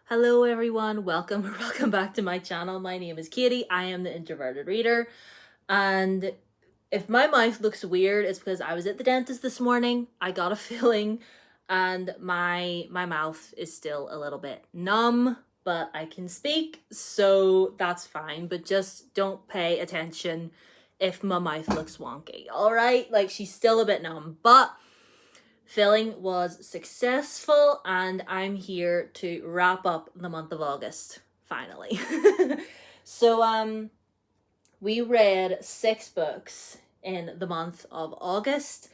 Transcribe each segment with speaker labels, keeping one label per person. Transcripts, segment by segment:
Speaker 1: Hello everyone, welcome or welcome back to my channel. My name is Katie. I am the Introverted Reader. And if my mouth looks weird, it's because I was at the dentist this morning. I got a filling and my mouth is still a little bit numb, but I can speak, so that's fine. But just don't pay attention if my mouth looks wonky. All right? Like, she's still a bit numb, but filling was successful and I'm here to wrap up the month of August, finally. So we read 6 books in the month of August.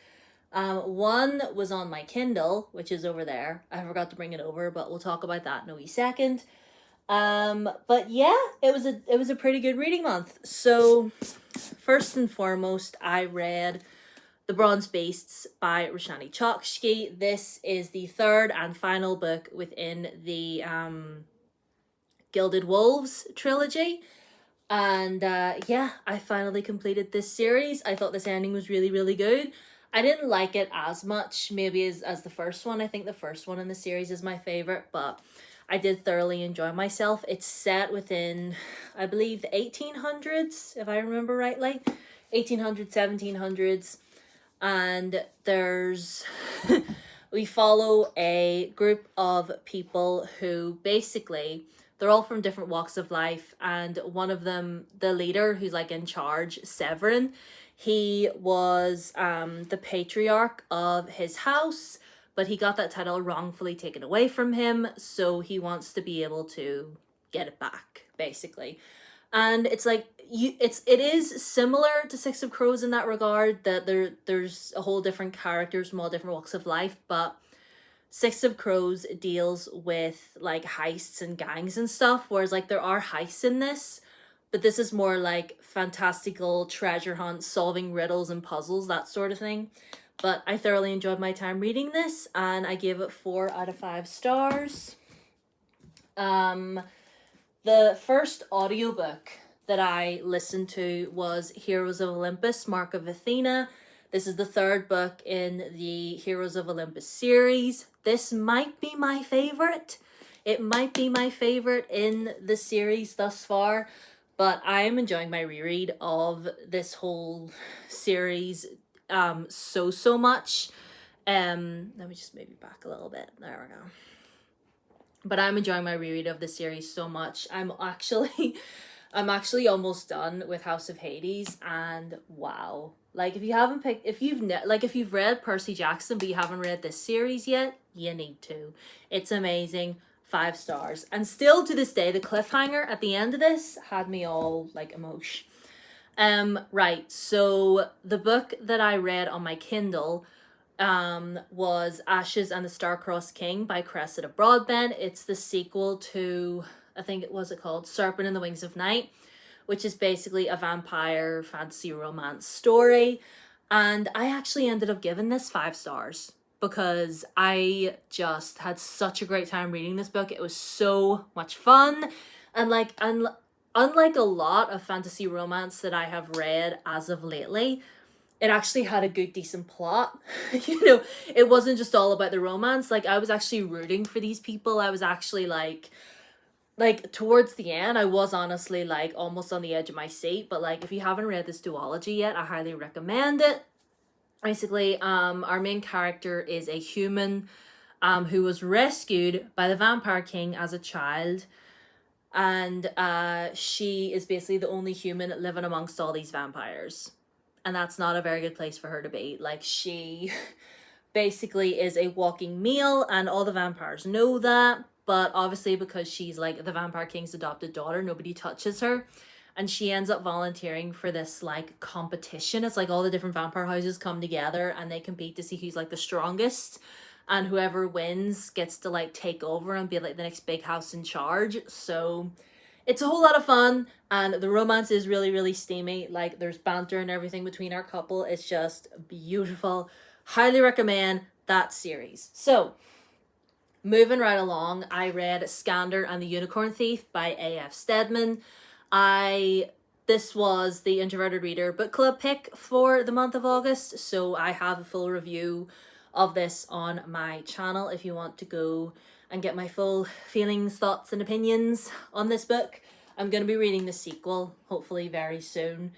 Speaker 1: One was on my Kindle, which is over there. I forgot to bring it over, but we'll talk about that in a wee second. But yeah, it was a pretty good reading month. So first and foremost, I read The Bronze Beasts by Roshani Chokshi. This is the third and final book within the Gilded Wolves trilogy. And yeah, I finally completed this series. I thought this ending was really, really good. I didn't like it as much, maybe as the first one. I think the first one in the series is my favorite, but I did thoroughly enjoy myself. It's set within, I believe, the 1800s, if I remember rightly. 1800s, 1700s. And there's we follow a group of people who basically, they're all from different walks of life, and one of them, the leader who's like in charge, Severin, he was the patriarch of his house, but he got that title wrongfully taken away from him, so he wants to be able to get it back, basically. And it's like, it is similar to Six of Crows in that regard, that there's a whole different characters from all different walks of life, but Six of Crows deals with like heists and gangs and stuff, whereas like there are heists in this, but this is more like fantastical treasure hunts, solving riddles and puzzles, that sort of thing. But I thoroughly enjoyed my time reading this, and I gave it 4 out of 5 stars. The first audiobook that I listened to was Heroes of Olympus, Mark of Athena. This is the third book in the Heroes of Olympus series. This might be my favorite. It might be my favorite in the series thus far, but I am enjoying my reread of this whole series so much. Let me just maybe back a little bit. There we go. But I'm enjoying my reread of the series so much. I'm actually almost done with House of Hades, and wow. Like, if you've read Percy Jackson but you haven't read this series yet, you need to. It's amazing. 5 stars. And still to this day, the cliffhanger at the end of this had me all like emotion. Right, so the book that I read on my Kindle was Ashes and the Star-Crossed King by Cressida Broadbent. It's the sequel to, I think it was called Serpent and the Wings of Night, which is basically a vampire fantasy romance story. And I actually ended up giving this 5 stars because I just had such a great time reading this book. It was so much fun. And unlike a lot of fantasy romance that I have read as of lately, it actually had a good, decent plot. It wasn't just all about the romance. Like, I was actually rooting for these people. I was actually like towards the end, I was honestly like almost on the edge of my seat. But like, if you haven't read this duology yet, I highly recommend it. Basically, our main character is a human who was rescued by the Vampire King as a child. And she is basically the only human living amongst all these vampires. And that's not a very good place for her to be. Like, she basically is a walking meal, and all the vampires know that. But obviously, because she's like the Vampire King's adopted daughter, nobody touches her. And she ends up volunteering for this like competition. It's like all the different vampire houses come together and they compete to see who's like the strongest. And whoever wins gets to like take over and be like the next big house in charge. So it's a whole lot of fun, and the romance is really, really steamy. Like, there's banter and everything between our couple. It's just beautiful. Highly recommend that series. So, moving right along, I read Skander and the Unicorn Thief by A.F. Stedman. This was the Introverted Reader book club pick for the month of August, so I have a full review of this on my channel if you want to go and get my full feelings, thoughts, and opinions on this book. I'm going to be reading the sequel, hopefully very soon,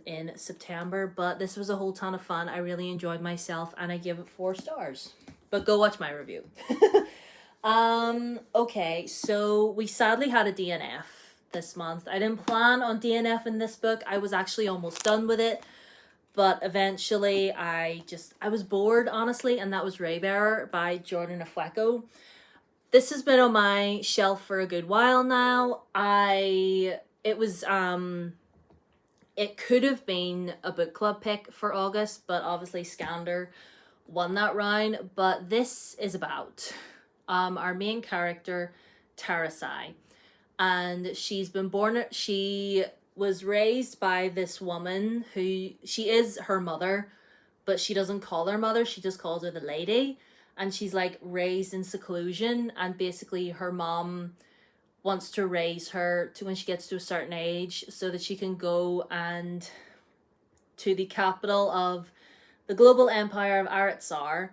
Speaker 1: in September. But this was a whole ton of fun. I really enjoyed myself, and I give it 4 stars. But go watch my review. Okay, so we sadly had a DNF this month. I didn't plan on DNF in this book. I was actually almost done with it. But eventually I was bored, honestly, and that was Raybearer by Jordan Afueco. This has been on my shelf for a good while now. It could have been a book club pick for August, but obviously Scander won that round. But this is about our main character, Tarasai. And she was raised by this woman who, she is her mother, but she doesn't call her mother, she just calls her the lady. And she's like raised in seclusion, and basically her mom wants to raise her to when she gets to a certain age so that she can go and to the capital of the global empire of Aratsar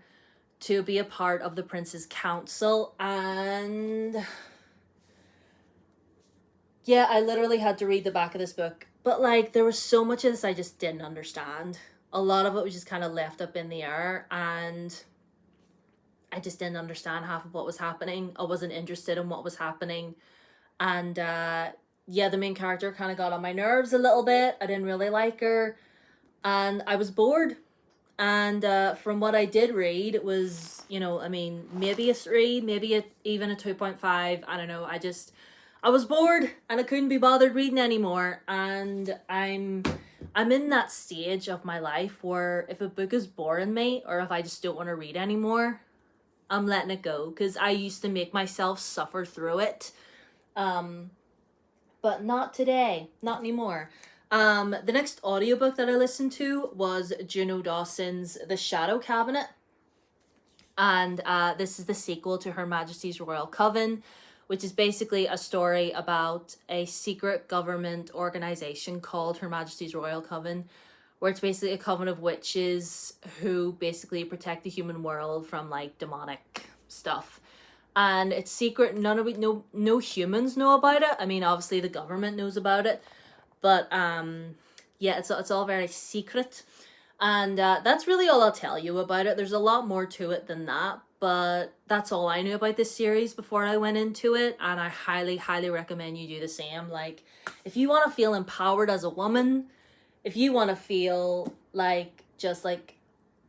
Speaker 1: to be a part of the prince's council. And yeah, I literally had to read the back of this book, but like there was so much of this I just didn't understand. A lot of it was just kind of left up in the air, and I just didn't understand half of what was happening. I wasn't interested in what was happening. And yeah, the main character kind of got on my nerves a little bit. I didn't really like her, and I was bored. And from what I did read, it was, you know, I mean, maybe a 3, maybe even a 2.5. I don't know. I was bored and I couldn't be bothered reading anymore. And I'm in that stage of my life where if a book is boring me, or if I just don't want to read anymore, I'm letting it go, because I used to make myself suffer through it. But not today, not anymore. The next audiobook that I listened to was Juno Dawson's The Shadow Cabinet. And this is the sequel to Her Majesty's Royal Coven, which is basically a story about a secret government organization called Her Majesty's Royal Coven, where it's basically a coven of witches who basically protect the human world from like demonic stuff. And it's secret. No humans know about it. I mean, obviously the government knows about it, but yeah, it's all very secret. And that's really all I'll tell you about it. There's a lot more to it than that, but that's all I knew about this series before I went into it, and I highly, highly recommend you do the same. Like, if you want to feel empowered as a woman, if you want to feel like just like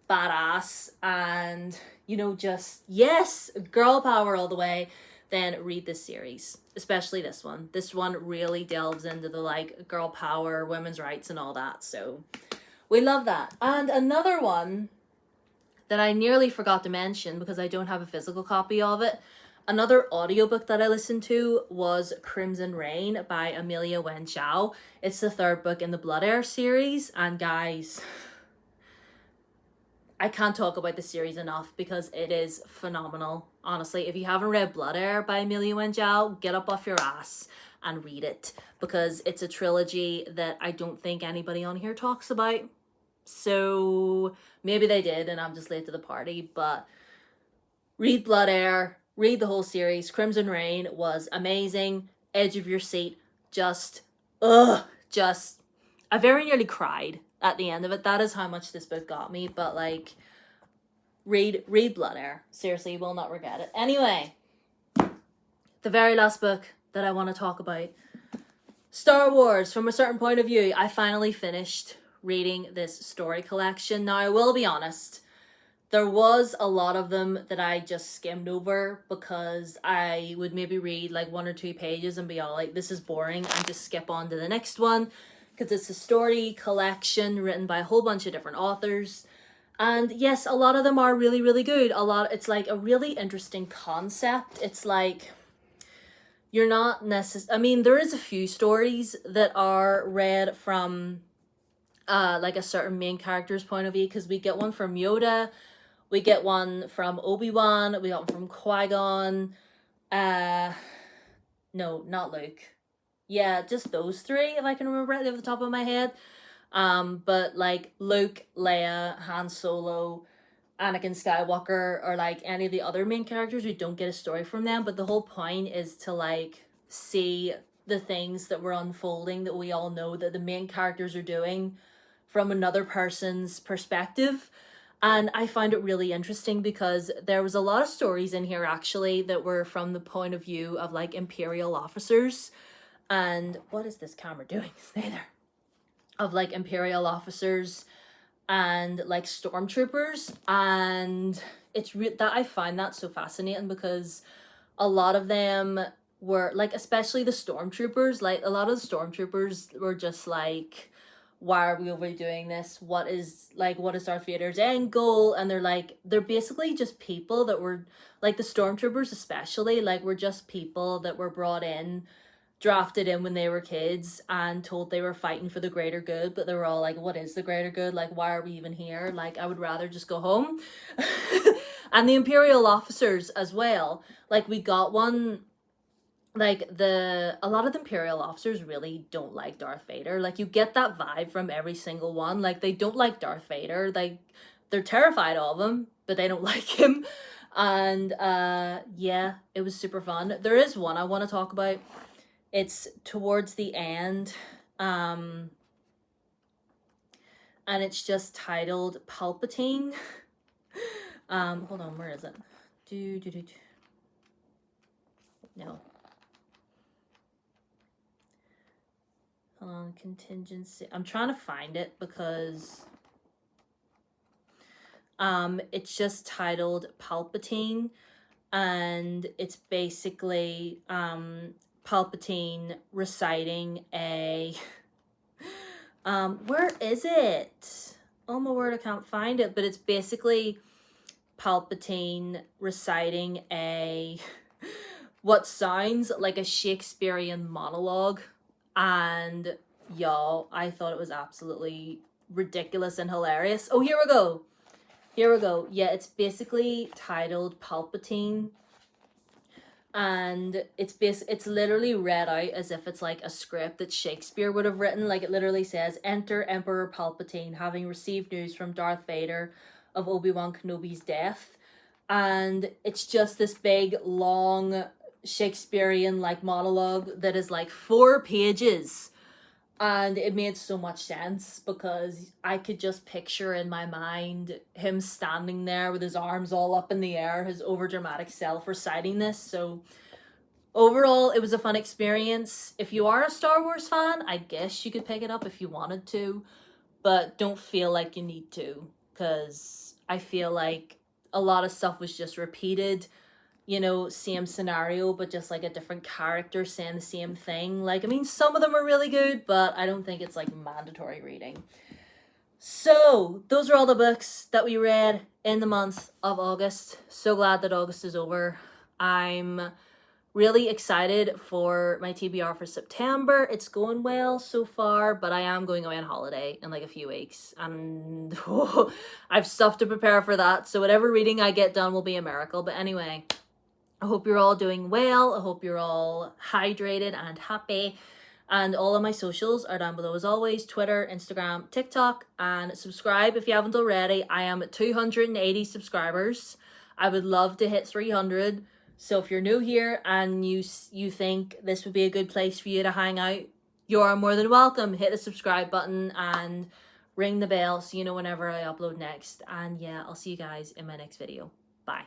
Speaker 1: badass and, you know, just yes, girl power all the way, then read this series, especially this one. This one really delves into the like girl power, women's rights and all that. So we love that. And another one that I nearly forgot to mention because I don't have a physical copy of it, another audiobook that I listened to was Crimson Rain by Amelia Wen Chow. It's the 3rd book in the Blood Heir series. And guys, I can't talk about the series enough because it is phenomenal. Honestly, if you haven't read Blood Heir by Amelia Wen Chow, get up off your ass and read it, because it's a trilogy that I don't think anybody on here talks about. So maybe they did and I'm just late to the party, but read Blood Heir, read the whole series. Crimson Rain was amazing. Edge of your seat. I very nearly cried at the end of it. That is how much this book got me. But like, read Blood Heir. Seriously, you will not regret it. Anyway, the very last book that I want to talk about, Star Wars From a Certain Point of View. I finally finished reading this story collection. Now, I will be honest, there was a lot of them that I just skimmed over because I would maybe read like 1 or 2 pages and be all like, this is boring, and just skip on to the next one, because it's a story collection written by a whole bunch of different authors. And yes, a lot of them are really, really good. It's like a really interesting concept. It's like, you're not I mean, there is a few stories that are read from like a certain main character's point of view, because we get one from Yoda, we get one from Obi-Wan, we got one from Qui-Gon, no, not Luke. Yeah, just those 3, if I can remember it off the top of my head. But like Luke, Leia, Han Solo, Anakin Skywalker or like any of the other main characters. We don't get a story from them, but the whole point is to like see the things that were unfolding that we all know that the main characters are doing from another person's perspective. And I find it really interesting because there was a lot of stories in here actually that were from the point of view of like Imperial officers. And what is this camera doing? Stay there. Of like Imperial officers and like stormtroopers. And it's that I find that so fascinating because a lot of them were like, especially the stormtroopers, like a lot of the stormtroopers were just like, why are we overdoing this? What is Darth Vader's end goal? And they're basically just people that were like, the stormtroopers especially, like, were just people that were brought in, drafted in when they were kids and told they were fighting for the greater good, but they were all like, what is the greater good? Like, why are we even here? Like, I would rather just go home. And the Imperial officers as well, like, we got one, like, a lot of the Imperial officers really don't like Darth Vader. Like, you get that vibe from every single one. Like, they don't like Darth Vader. Like, they're terrified of him, but they don't like him. And yeah, it was super fun. There is one I want to talk about. It's towards the end, and it's just titled Palpatine. Hold on, where is it? No. Hold on, contingency. I'm trying to find it because it's just titled Palpatine, and it's basically Palpatine reciting a where is it? Oh my word, I can't find it, but it's basically Palpatine reciting a what sounds like a Shakespearean monologue. And y'all, I thought it was absolutely ridiculous and hilarious. Oh, here we go. Yeah, it's basically titled Palpatine. And it's literally read out as if it's like a script that Shakespeare would have written. Like, it literally says, enter Emperor Palpatine, having received news from Darth Vader of Obi-Wan Kenobi's death. And it's just this big, long Shakespearean like monologue that is like 4 pages. And it made so much sense because I could just picture in my mind him standing there with his arms all up in the air, his overdramatic self reciting this. So overall, it was a fun experience. If you are a Star Wars fan, I guess you could pick it up if you wanted to, but don't feel like you need to, because I feel like a lot of stuff was just repeated. You know, same scenario, but just like a different character saying the same thing. Like, I mean, some of them are really good, but I don't think it's like mandatory reading. So those are all the books that we read in the month of August. So glad that August is over. I'm really excited for my TBR for September. It's going well so far, but I am going away on holiday in like a few weeks, and I've stuff to prepare for that. So whatever reading I get done will be a miracle. But anyway, I hope you're all doing well. I hope you're all hydrated and happy. And all of my socials are down below as always. Twitter, Instagram, TikTok. And subscribe if you haven't already. I am at 280 subscribers. I would love to hit 300. So if you're new here and you think this would be a good place for you to hang out, you are more than welcome. Hit the subscribe button and ring the bell so you know whenever I upload next. And yeah, I'll see you guys in my next video. Bye.